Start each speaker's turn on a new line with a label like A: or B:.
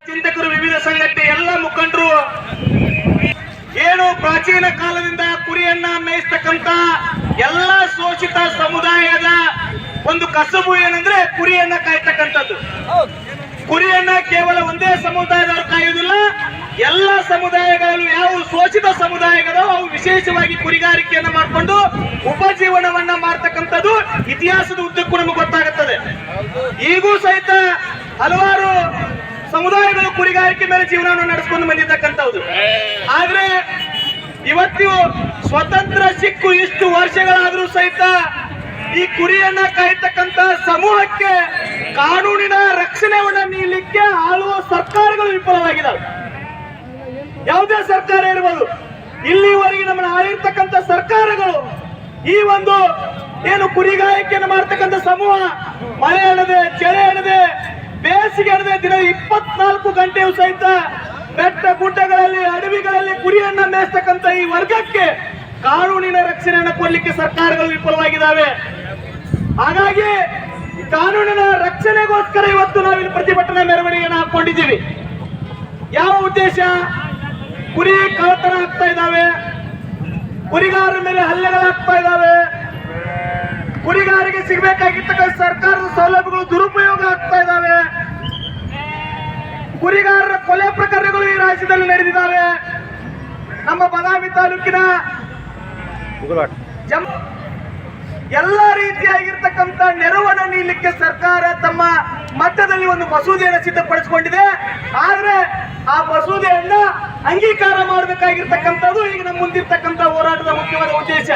A: ಚಿಂತಕರು, ವಿವಿಧ ಸಂಘಟನೆ ಎಲ್ಲ ಮುಖಂಡರು ಏನು ಪ್ರಾಚೀನ ಕಾಲದಿಂದ ಕುರಿಯನ್ನ ಮೇಯಿಸ್ತಕ್ಕಂತ ಎಲ್ಲ ಶೋಷಿತ ಸಮುದಾಯದ ಒಂದು ಕಸಬು ಏನಂದ್ರೆ ಕುರಿಯನ್ನ ಕಾಯ್ತಕ್ಕಂಥದ್ದು. ಕುರಿಯನ್ನ ಕೇವಲ ಒಂದೇ ಸಮುದಾಯದವರು ಕಾಯುವುದಿಲ್ಲ, ಎಲ್ಲ ಸಮುದಾಯಗಳಲ್ಲೂ ಯಾವ ಶೋಷಿತ ಸಮುದಾಯಗಳು ಅವು ವಿಶೇಷವಾಗಿ ಕುರಿಗಾರಿಕೆಯನ್ನ ಮಾಡಿಕೊಂಡು ಉಪಜೀವನವನ್ನ ಮಾಡ್ತಕ್ಕಂಥದ್ದು ಇತಿಹಾಸದ ಉದ್ದಕ್ಕೂ ನಮಗೆ ಗೊತ್ತಾಗುತ್ತದೆ. ಈಗೂ ಸಹಿತ ಹಲವಾರು ಸಮುದಾಯಗಳು ಕುರಿಗಾರಿಕೆ ಮೇಲೆ ಜೀವನವನ್ನು ನಡೆಸಿಕೊಂಡು ಬಂದಿರತಕ್ಕಂಥದ್ದು. ಆದ್ರೆ ಇವತ್ತು ಸ್ವತಂತ್ರ ಸಿಕ್ಕು ಇಷ್ಟು ವರ್ಷಗಳಾದ್ರೂ ಸಹಿತ ಈ ಕುರಿಯನ್ನ ಕಾಯ್ತಕ್ಕಂತ ಸಮೂಹಕ್ಕೆ ಕಾನೂನಿನ ರಕ್ಷಣೆಯನ್ನ ನೀಡಲಿಕ್ಕೆ ಆಳುವ ಸರ್ಕಾರಗಳು ವಿಫಲವಾಗಿದ್ದಾವೆ. ಯಾವುದೇ ಸರ್ಕಾರ ಇರಬಹುದು, ಇಲ್ಲಿವರೆಗೆ ನಮ್ಮನ್ನು ಆಳಿರ್ತಕ್ಕಂಥ ಸರ್ಕಾರಗಳು ಈ ಒಂದು ಏನು ಕುರಿಗಾರಿಕೆಯನ್ನು ಮಾಡ್ತಕ್ಕಂಥ ಸಮೂಹ ಮಳೆ ಎನ್ನದೆ, ಚಳಿ ಎನ್ನದೆ, ಬೇಸಿಗೆ ಎನ್ನದೆ ದಿನ 24 ಗಂಟೆಯೂ ಸಹಿತ ಬೆಟ್ಟ ಗುಡ್ಡಗಳಲ್ಲಿ, ಅಡವಿಗಳಲ್ಲಿ ಕುರಿಯನ್ನ ಮೇಯಿಸ್ತಕ್ಕಂಥ ಈ ವರ್ಗಕ್ಕೆ ಕಾನೂನಿನ ರಕ್ಷಣೆಯನ್ನು ಕೊಡಲಿಕ್ಕೆ ಸರ್ಕಾರಗಳು ವಿಫಲವಾಗಿದ್ದಾವೆ. ಹಾಗಾಗಿ ಕಾನೂನಿನ ರಕ್ಷಣೆಗೋಸ್ಕರ ಇವತ್ತು ನಾವಿಲ್ಲಿ ಪ್ರತಿಭಟನಾ ಮೆರವಣಿಗೆಯನ್ನು ಹಾಕೊಂಡಿದ್ದೀವಿ. ಯಾವ ಉದ್ದೇಶ? ಕುರಿ ಕಳ್ಳತನ ಆಗ್ತಾ ಇದ್ದಾವೆ, ಕುರಿಗಾರರ ಮೇಲೆ ಹಲ್ಲೆಗಳಾಗ್ತಾ ಇದ್ದಾವೆ, ಕುರಿಗಾರಿಗೆ ಸಿಗಬೇಕಾಗಿರ್ತಕ್ಕಂಥ ಸರ್ಕಾರದ ಸೌಲಭ್ಯಗಳು ದುರುಪಯೋಗ ಆಗ್ತಾ ಇದ್ದಾವೆ, ಕುರಿಗಾರರ ಕೊಲೆ ಪ್ರಕರಣಗಳು ಈ ರಾಜ್ಯದಲ್ಲಿ ನಡೆದಿದ್ದಾವೆ. ನಮ್ಮ ಬಾದಾಮಿ ತಾಲೂಕಿನ ಎಲ್ಲ ರೀತಿಯಾಗಿರ್ತಕ್ಕಂಥ ನೆರವನ್ನು ನೀಡಲಿಕ್ಕೆ ಸರ್ಕಾರ ತಮ್ಮ ಮಟ್ಟದಲ್ಲಿ ಒಂದು ಮಸೂದೆಯನ್ನು ಸಿದ್ಧಪಡಿಸಿಕೊಂಡಿದೆ. ಆದ್ರೆ ಆ ಮಸೂದೆಯನ್ನ ಅಂಗೀಕಾರ ಮಾಡಬೇಕಾಗಿರ್ತಕ್ಕಂಥದ್ದು ಈಗ ನಮ್ಮ ಮುಂದಿರ್ತಕ್ಕಂಥ ಹೋರಾಟದ ಮುಖ್ಯವಾದ ಉದ್ದೇಶ.